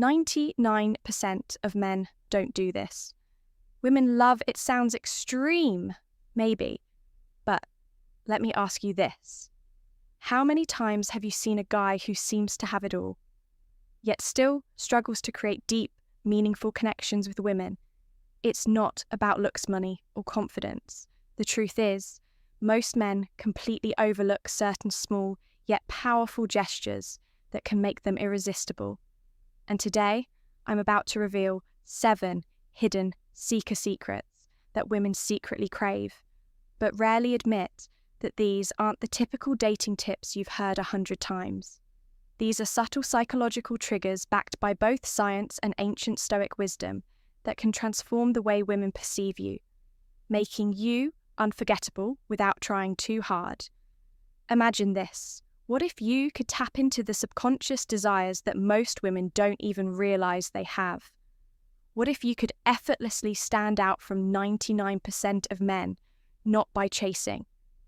99% of men don't do this. Women love it sounds extreme, maybe, but let me ask you this. How many times have you seen a guy who seems to have it all, yet still struggles to create deep, meaningful connections with women? It's not about looks, money, or confidence. The truth is, most men completely overlook certain small yet powerful gestures that can make them irresistible. And today, I'm about to reveal 7 hidden seeker secrets that women secretly crave, but rarely admit that these aren't the typical dating tips you've heard 100 times. These are subtle psychological triggers backed by both science and ancient Stoic wisdom that can transform the way women perceive you, making you unforgettable without trying too hard. Imagine this. What if you could tap into the subconscious desires that most women don't even realize they have? What if you could effortlessly stand out from 99% of men, not by chasing,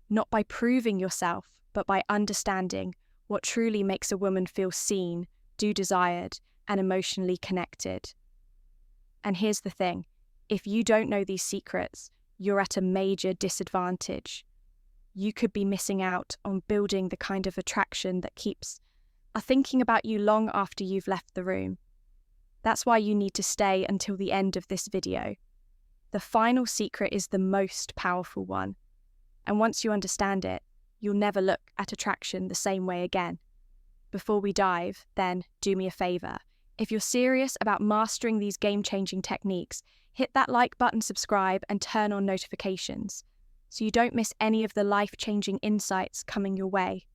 not by proving yourself, but by understanding what truly makes a woman feel seen, desired, and emotionally connected? And here's the thing, if you don't know these secrets, you're at a major disadvantage. You could be missing out on building the kind of attraction that keeps thinking about you long after you've left the room. That's why you need to stay until the end of this video. The final secret is the most powerful one. And once you understand it, you'll never look at attraction the same way again. Before we dive, then do me a favor. If you're serious about mastering these game-changing techniques, hit that like button, subscribe, and turn on notifications so you don't miss any of the life-changing insights coming your way.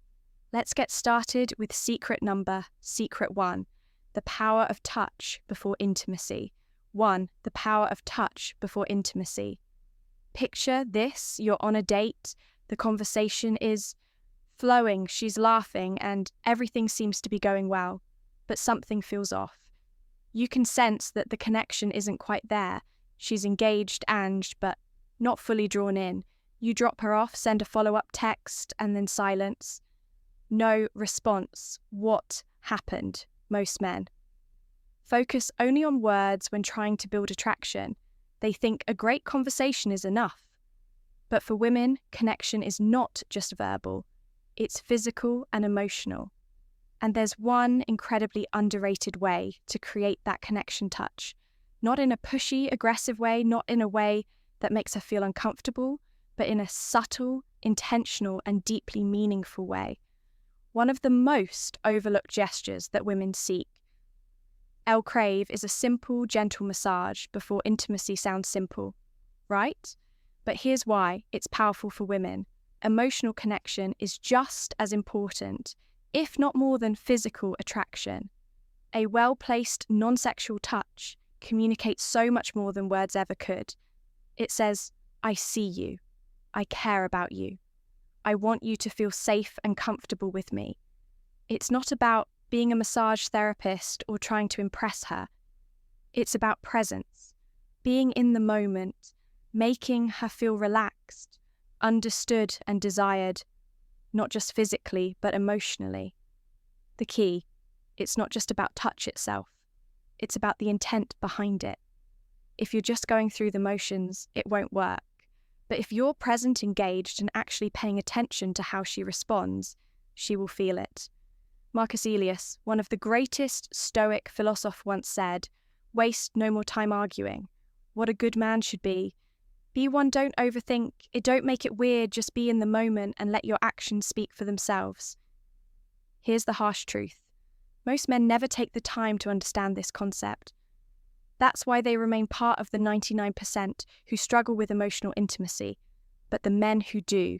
Let's get started with secret 1, the power of touch before intimacy. 1. The power of touch before intimacy. Picture this, you're on a date, the conversation is flowing, she's laughing, and everything seems to be going well, but something feels off. You can sense that the connection isn't quite there. She's engaged, but not fully drawn in. You drop her off, send a follow-up text, and then silence. No response. What happened? Most men focus only on words when trying to build attraction. They think a great conversation is enough. But for women, connection is not just verbal. It's physical and emotional. And there's one incredibly underrated way to create that connection touch. Not in a pushy, aggressive way, not in a way that makes her feel uncomfortable, but in a subtle, intentional, and deeply meaningful way. One of the most overlooked gestures that women seek. Crave is a simple, gentle massage before intimacy sounds simple, right? But here's why it's powerful for women. Emotional connection is just as important, if not more than physical attraction. A well-placed, non-sexual touch communicates so much more than words ever could. It says, I see you. I care about you. I want you to feel safe and comfortable with me. It's not about being a massage therapist or trying to impress her. It's about presence, being in the moment, making her feel relaxed, understood and desired, not just physically, but emotionally. The key, it's not just about touch itself. It's about the intent behind it. If you're just going through the motions, it won't work. But if you're present, engaged, and actually paying attention to how she responds, she will feel it. Marcus Aurelius, one of the greatest Stoic philosophers, once said, "Waste no more time arguing. What a good man should be. Be one, don't overthink it, don't make it weird, just be in the moment and let your actions speak for themselves." Here's the harsh truth. Most men never take the time to understand this concept. That's why they remain part of the 99% who struggle with emotional intimacy. But the men who do,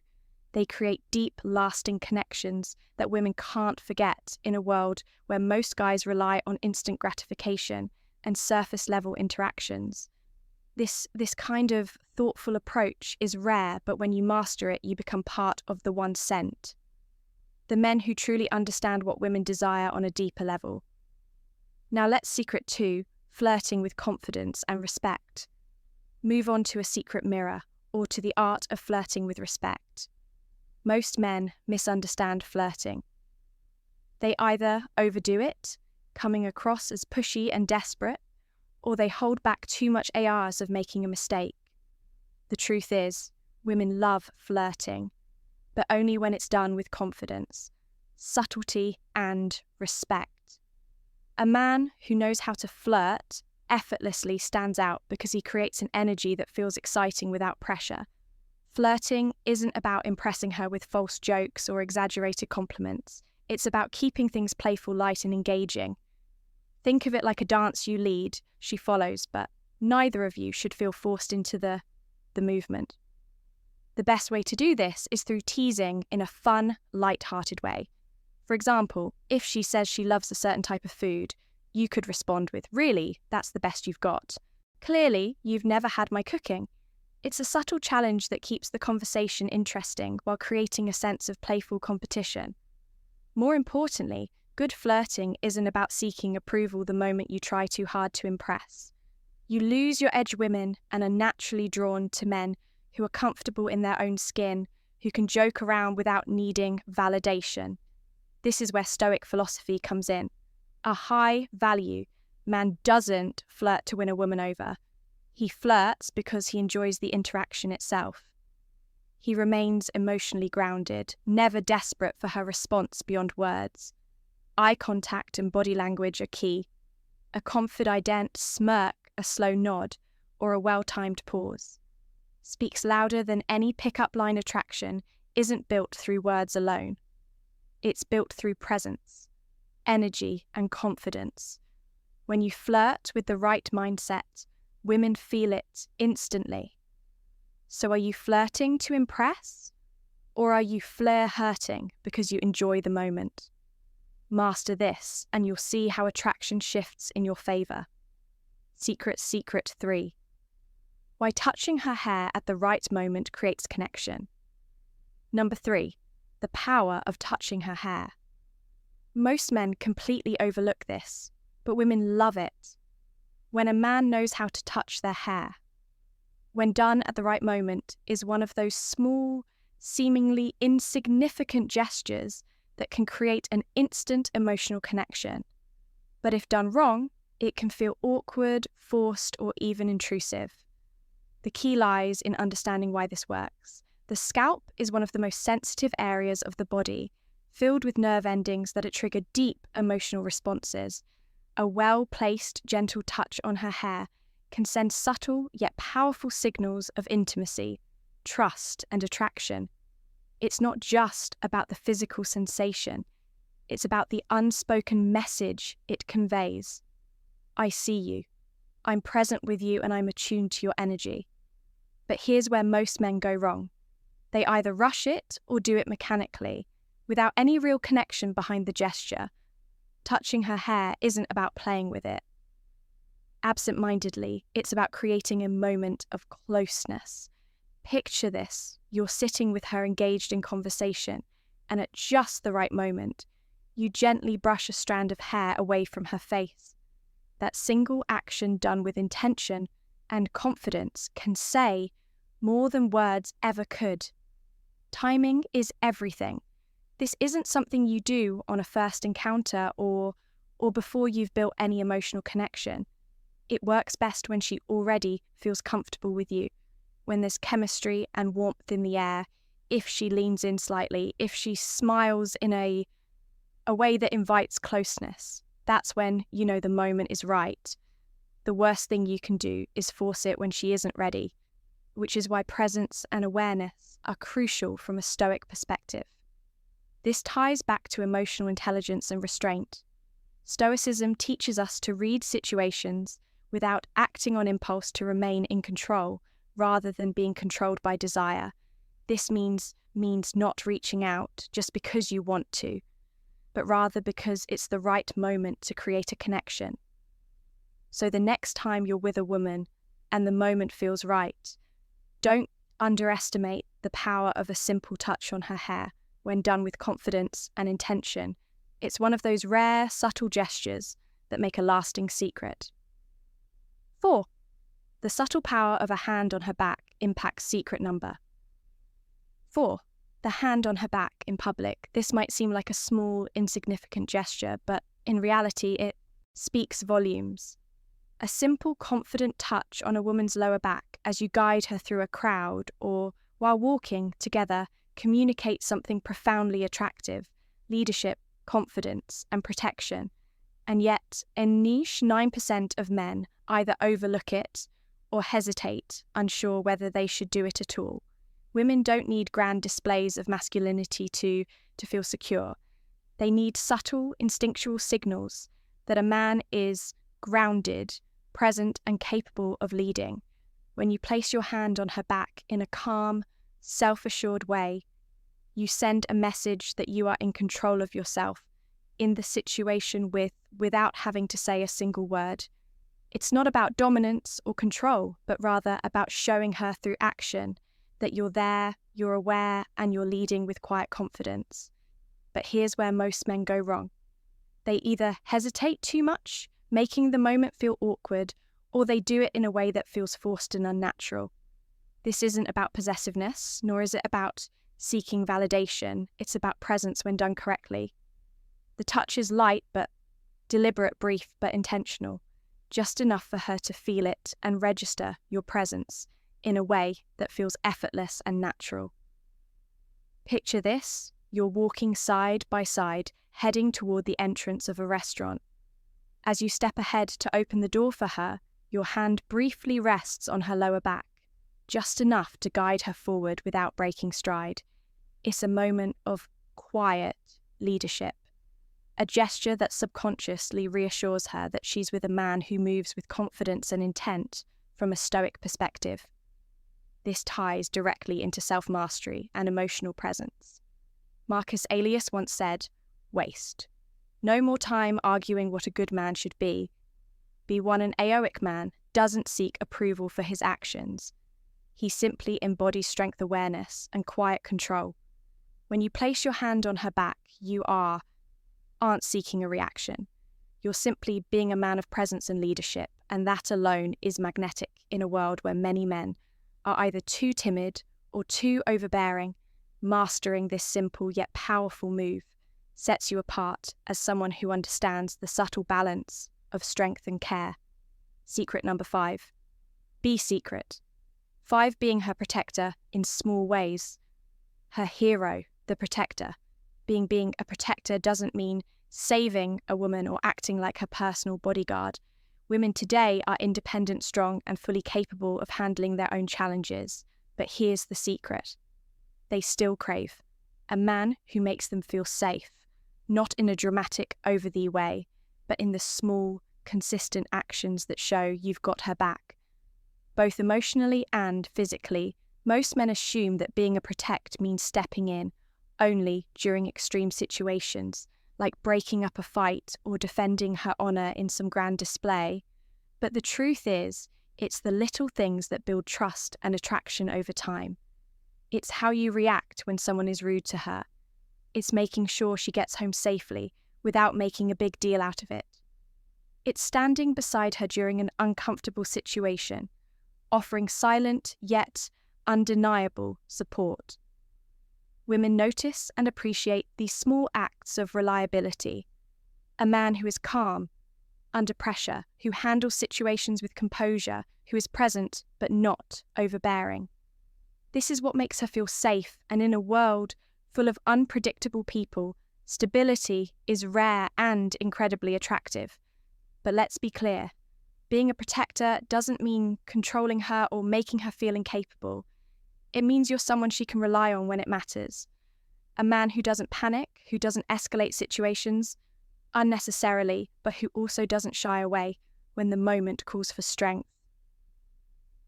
they create deep, lasting connections that women can't forget in a world where most guys rely on instant gratification and surface-level interactions. This kind of thoughtful approach is rare, but when you master it, you become part of the 1%. The men who truly understand what women desire on a deeper level. Now let's secret 2, flirting with confidence and respect. Move on to a secret mirror, or to the art of flirting with respect. Most men misunderstand flirting. They either overdo it, coming across as pushy and desperate, or they hold back too much ARs of making a mistake. The truth is, women love flirting, but only when it's done with confidence, subtlety, and respect. A man who knows how to flirt effortlessly stands out because he creates an energy that feels exciting without pressure. Flirting isn't about impressing her with false jokes or exaggerated compliments. It's about keeping things playful, light, and engaging. Think of it like a dance you lead, she follows, but neither of you should feel forced into the movement. The best way to do this is through teasing in a fun, light-hearted way. For example, if she says she loves a certain type of food, you could respond with, "Really, that's the best you've got. Clearly, you've never had my cooking." It's a subtle challenge that keeps the conversation interesting while creating a sense of playful competition. More importantly, good flirting isn't about seeking approval the moment you try too hard to impress. You lose your edge women and are naturally drawn to men who are comfortable in their own skin, who can joke around without needing validation. This is where Stoic philosophy comes in. A high value man doesn't flirt to win a woman over. He flirts because he enjoys the interaction itself. He remains emotionally grounded, never desperate for her response beyond words. Eye contact and body language are key. A confident smirk, a slow nod, or a well-timed pause speaks louder than any pick-up line attraction isn't built through words alone. It's built through presence, energy, and confidence. When you flirt with the right mindset, women feel it instantly. So are you flirting to impress? Or are you flair-hurting because you enjoy the moment? Master this, and you'll see how attraction shifts in your favour. Secret 3. Why touching her hair at the right moment creates connection. Number 3. The power of touching her hair. Most men completely overlook this, but women love it. When a man knows how to touch their hair, when done at the right moment, is one of those small, seemingly insignificant gestures that can create an instant emotional connection. But if done wrong, it can feel awkward, forced, or even intrusive. The key lies in understanding why this works. The scalp is one of the most sensitive areas of the body, filled with nerve endings that trigger deep emotional responses. A well-placed, gentle touch on her hair can send subtle yet powerful signals of intimacy, trust, and attraction. It's not just about the physical sensation, it's about the unspoken message it conveys. I see you, I'm present with you, and I'm attuned to your energy. But here's where most men go wrong. They either rush it or do it mechanically, without any real connection behind the gesture. Touching her hair isn't about playing with it. Absent-mindedly, it's about creating a moment of closeness. Picture this, you're sitting with her engaged in conversation, and at just the right moment, you gently brush a strand of hair away from her face. That single action done with intention and confidence can say more than words ever could. Timing is everything. This isn't something you do on a first encounter or before you've built any emotional connection. It works best when she already feels comfortable with you, when there's chemistry and warmth in the air, if she leans in slightly, if she smiles in a way that invites closeness. That's when you know the moment is right. The worst thing you can do is force it when she isn't ready, which is why presence and awareness are crucial from a Stoic perspective. This ties back to emotional intelligence and restraint. Stoicism teaches us to read situations without acting on impulse to remain in control, rather than being controlled by desire. This means not reaching out just because you want to, but rather because it's the right moment to create a connection. So the next time you're with a woman and the moment feels right, don't underestimate the power of a simple touch on her hair when done with confidence and intention. It's one of those rare, subtle gestures that make a lasting secret. 4. The subtle power of a hand on her back impacts secret number. 4. The hand on her back in public. This might seem like a small, insignificant gesture, but in reality, speaks volumes. A simple, confident touch on a woman's lower back as you guide her through a crowd or while walking together communicates something profoundly attractive: leadership, confidence, and protection. And yet, a niche 9% of men either overlook it or hesitate, unsure whether they should do it at all. Women don't need grand displays of masculinity to feel secure. They need subtle, instinctual signals that a man is grounded, present, and capable of leading. When you place your hand on her back in a calm, self-assured way, you send a message that you are in control of yourself, in the situation without having to say a single word. It's not about dominance or control, but rather about showing her through action that you're there, you're aware, and you're leading with quiet confidence. But here's where most men go wrong. They either hesitate too much, making the moment feel awkward, or they do it in a way that feels forced and unnatural. This isn't about possessiveness, nor is it about seeking validation. It's about presence when done correctly. The touch is light but deliberate, brief but intentional, just enough for her to feel it and register your presence in a way that feels effortless and natural. Picture this: you're walking side by side, heading toward the entrance of a restaurant. As you step ahead to open the door for her, your hand briefly rests on her lower back, just enough to guide her forward without breaking stride. It's a moment of quiet leadership, a gesture that subconsciously reassures her that she's with a man who moves with confidence and intent from a Stoic perspective. This ties directly into self-mastery and emotional presence. Marcus Aurelius once said, "Waste no more time arguing what a good man should be. Be one. An Aoic man doesn't seek approval for his actions. He simply embodies strength awareness and quiet control. When you place your hand on her back, you aren't seeking a reaction. You're simply being a man of presence and leadership, and that alone is magnetic in a world where many men are either too timid or too overbearing. Mastering this simple yet powerful move sets you apart as someone who understands the subtle balance of strength and care. Secret number 5. Be secret. 5 being her protector in small ways. Her hero, the protector. Being a protector doesn't mean saving a woman or acting like her personal bodyguard. Women today are independent, strong, and fully capable of handling their own challenges. But here's the secret. They still crave a man who makes them feel safe, not in a dramatic, over-the way, but in the small, consistent actions that show you've got her back. Both emotionally and physically, most men assume that being a protect means stepping in only during extreme situations, like breaking up a fight or defending her honor in some grand display. But the truth is, it's the little things that build trust and attraction over time. It's how you react when someone is rude to her. It's making sure she gets home safely without making a big deal out of it. It's standing beside her during an uncomfortable situation, offering silent yet undeniable support. Women notice and appreciate these small acts of reliability. A man who is calm under pressure, who handles situations with composure, who is present but not overbearing. This is what makes her feel safe, and in a world full of unpredictable people, stability is rare and incredibly attractive. But let's be clear, being a protector doesn't mean controlling her or making her feel incapable. It means you're someone she can rely on when it matters. A man who doesn't panic, who doesn't escalate situations unnecessarily, but who also doesn't shy away when the moment calls for strength.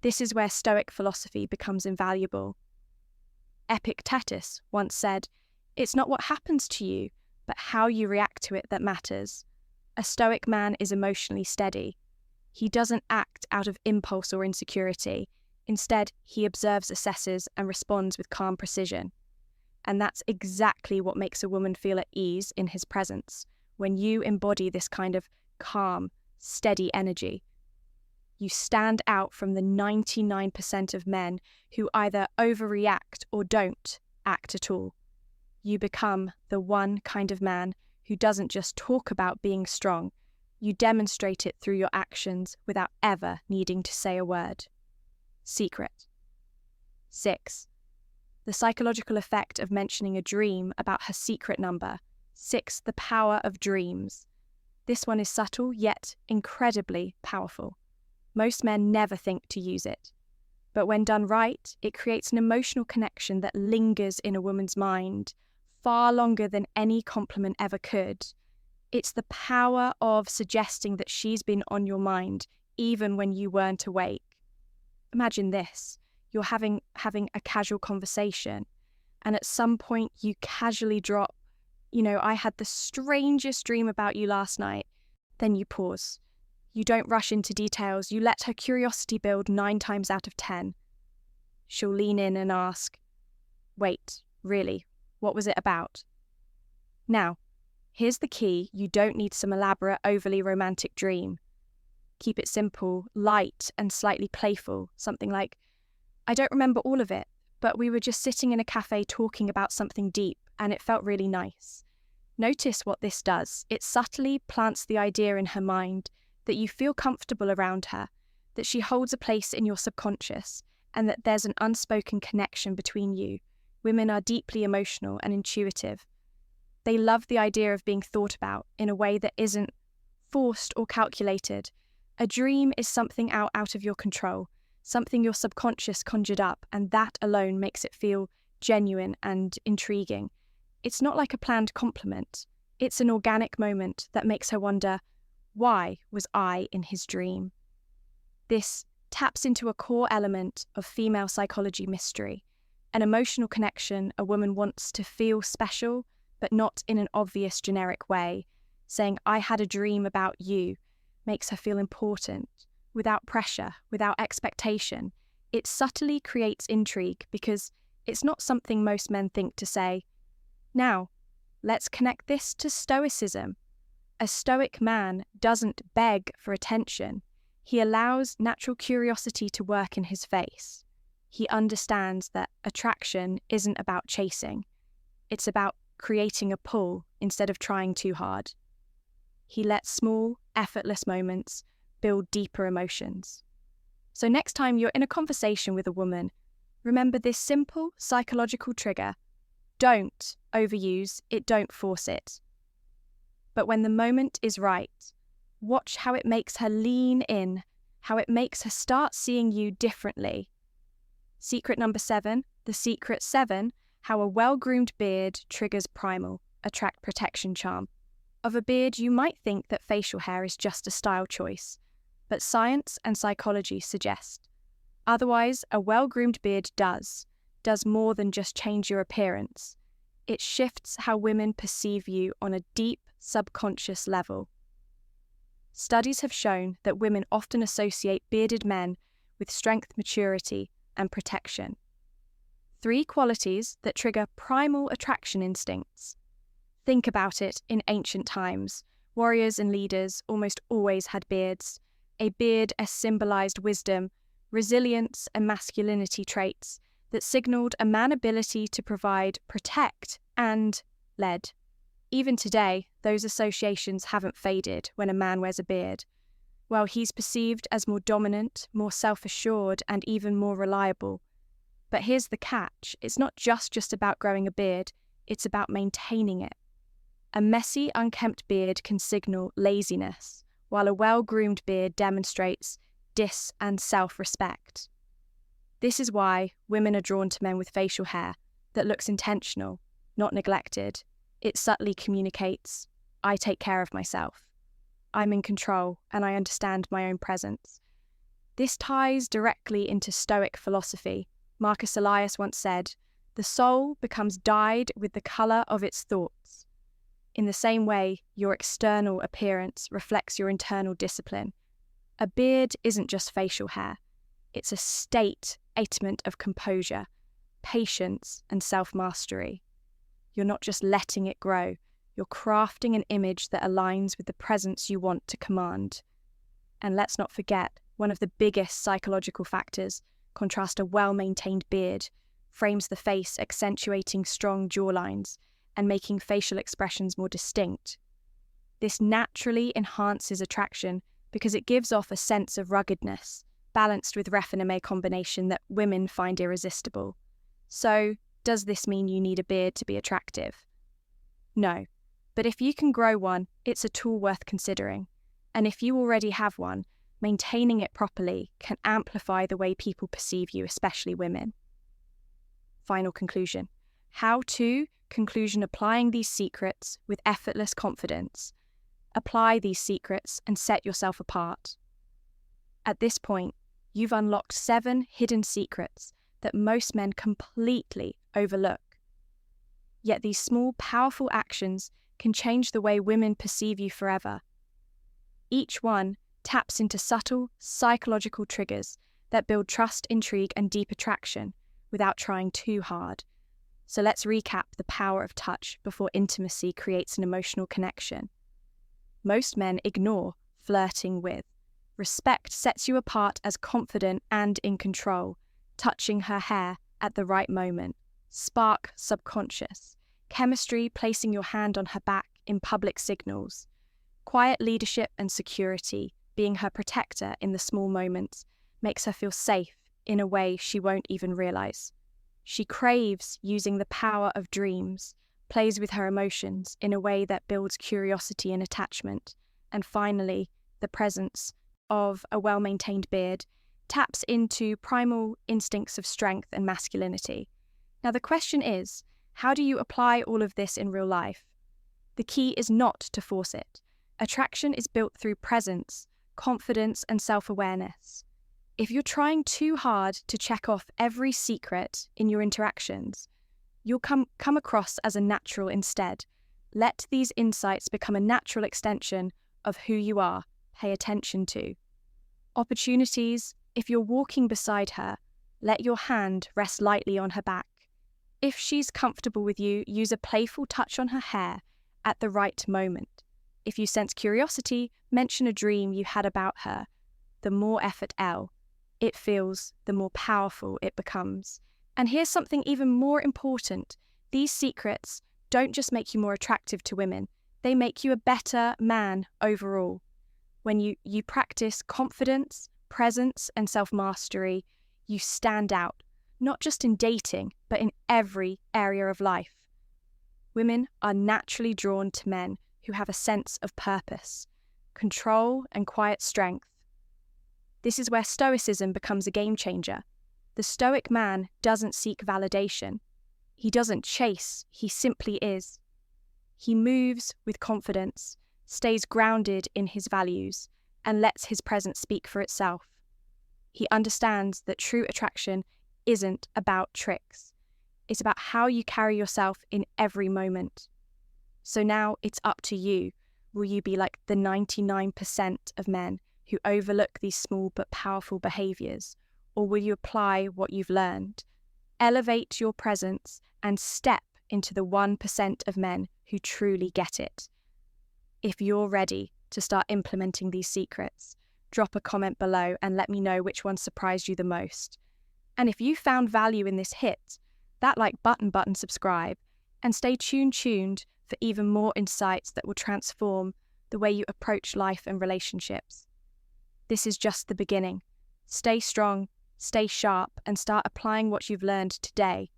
This is where Stoic philosophy becomes invaluable. Epictetus once said, "It's not what happens to you, but how you react to it that matters." A Stoic man is emotionally steady. He doesn't act out of impulse or insecurity. Instead, he observes, assesses, and responds with calm precision. And that's exactly what makes a woman feel at ease in his presence. When you embody this kind of calm, steady energy, you stand out from the 99% of men who either overreact or don't act at all. You become the one kind of man who doesn't just talk about being strong, You demonstrate it through your actions without ever needing to say a word. Secret. 6. The psychological effect of mentioning a dream about her secret number. 6. The power of dreams. This one is subtle, yet incredibly powerful. Most men never think to use it. But when done right, it creates an emotional connection that lingers in a woman's mind far longer than any compliment ever could. It's the power of suggesting that she's been on your mind, even when you weren't awake. Imagine this. You're having a casual conversation, and at some point you casually drop, I had the strangest dream about you last night. Then you pause. You don't rush into details. You let her curiosity build 9 times out of 10. She'll lean in and ask, "Wait, really? What was it about?" Now, here's the key. You don't need some elaborate, overly romantic dream. Keep it simple, light, and slightly playful. Something like, "I don't remember all of it, but we were just sitting in a cafe talking about something deep, and it felt really nice." Notice what this does. It subtly plants the idea in her mind that you feel comfortable around her, that she holds a place in your subconscious, and that there's an unspoken connection between you. Women are deeply emotional and intuitive. They love the idea of being thought about in a way that isn't forced or calculated. A dream is something out of your control, something your subconscious conjured up, and that alone makes it feel genuine and intriguing. It's not like a planned compliment. It's an organic moment that makes her wonder, why was I in his dream? This taps into a core element of female psychology mystery, an emotional connection a woman wants to feel special, but not in an obvious generic way. Saying, "I had a dream about you," makes her feel important, without pressure, without expectation. It subtly creates intrigue because it's not something most men think to say. Now, let's connect this to Stoicism. A Stoic man doesn't beg for attention. He allows natural curiosity to work in his face. He understands that attraction isn't about chasing. It's about creating a pull instead of trying too hard. He lets small, effortless moments build deeper emotions. So next time you're in a conversation with a woman, remember this simple psychological trigger. Don't overuse it, don't force it. But when the moment is right, watch how it makes her lean in, how it makes her start seeing you differently. Secret number 7, the secret 7, how a well-groomed beard triggers primal, attract protection charm. Of a beard, you might think that facial hair is just a style choice, but science and psychology suggest. Otherwise, a well-groomed beard does more than just change your appearance. It shifts how women perceive you on a deep, subconscious level. Studies have shown that women often associate bearded men with strength, maturity, and protection. 3 qualities that trigger primal attraction instincts. Think about it in ancient times. Warriors and leaders almost always had beards. A beard as symbolized wisdom, resilience, and masculinity traits that signaled a man's ability to provide, protect, and lead. Even today, those associations haven't faded when a man wears a beard. While he's perceived as more dominant, more self-assured, and even more reliable. But here's the catch. It's not just about growing a beard, it's about maintaining it. A messy, unkempt beard can signal laziness, while a well-groomed beard demonstrates and self-respect. This is why women are drawn to men with facial hair that looks intentional, not neglected. It subtly communicates, I take care of myself. I'm in control and I understand my own presence. This ties directly into Stoic philosophy. Marcus Aurelius once said, "The soul becomes dyed with the colour of its thoughts." In the same way, your external appearance reflects your internal discipline. A beard isn't just facial hair. It's a statement of composure, patience, and self-mastery. You're not just letting it grow, you're crafting an image that aligns with the presence you want to command. And let's not forget, one of the biggest psychological factors, contrast a well-maintained beard, frames the face, accentuating strong jawlines and making facial expressions more distinct. This naturally enhances attraction because it gives off a sense of ruggedness, balanced with raffiname combination that women find irresistible. So, does this mean you need a beard to be attractive? No, but if you can grow one, it's a tool worth considering. And if you already have one, maintaining it properly can amplify the way people perceive you, especially women. Final conclusion. Conclusion applying these secrets with effortless confidence. Apply these secrets and set yourself apart. At this point, you've unlocked 7 hidden secrets that most men completely overlook. Yet these small, powerful actions can change the way women perceive you forever. Each one taps into subtle, psychological triggers that build trust, intrigue, and deep attraction without trying too hard. So let's recap the power of touch before intimacy creates an emotional connection. Most men ignore flirting with. Respect sets you apart as confident and in control, touching her hair at the right moment. Spark subconscious. Chemistry placing your hand on her back in public signals. Quiet leadership and security, being her protector in the small moments, makes her feel safe in a way she won't even realize. She craves using the power of dreams, plays with her emotions in a way that builds curiosity and attachment. And finally, the presence of a well-maintained beard taps into primal instincts of strength and masculinity. Now the question is, how do you apply all of this in real life? The key is not to force it. Attraction is built through presence, confidence, and self-awareness. If you're trying too hard to check off every secret in your interactions, you'll come across as a natural instead. Let these insights become a natural extension of who you are. Pay attention to. Opportunities. If you're walking beside her, let your hand rest lightly on her back. If she's comfortable with you, use a playful touch on her hair at the right moment. If you sense curiosity, mention a dream you had about her. The more effort it feels, the more powerful it becomes. And here's something even more important. These secrets don't just make you more attractive to women, they make you a better man overall. When you practice confidence, presence, and self-mastery, you stand out, not just in dating, but in every area of life. Women are naturally drawn to men who have a sense of purpose, control, and quiet strength. This is where Stoicism becomes a game changer. The Stoic man doesn't seek validation. He doesn't chase, he simply is. He moves with confidence, stays grounded in his values, and lets his presence speak for itself. He understands that true attraction isn't about tricks. It's about how you carry yourself in every moment. So now it's up to you. Will you be like the 99% of men who overlook these small but powerful behaviors, or will you apply what you've learned? Elevate your presence and step into the 1% of men who truly get it. If you're ready to start implementing these secrets, drop a comment below and let me know which one surprised you the most. And if you found value in this, hit that like button, subscribe, and stay tuned for even more insights that will transform the way you approach life and relationships. This is just the beginning. Stay strong, stay sharp, and start applying what you've learned today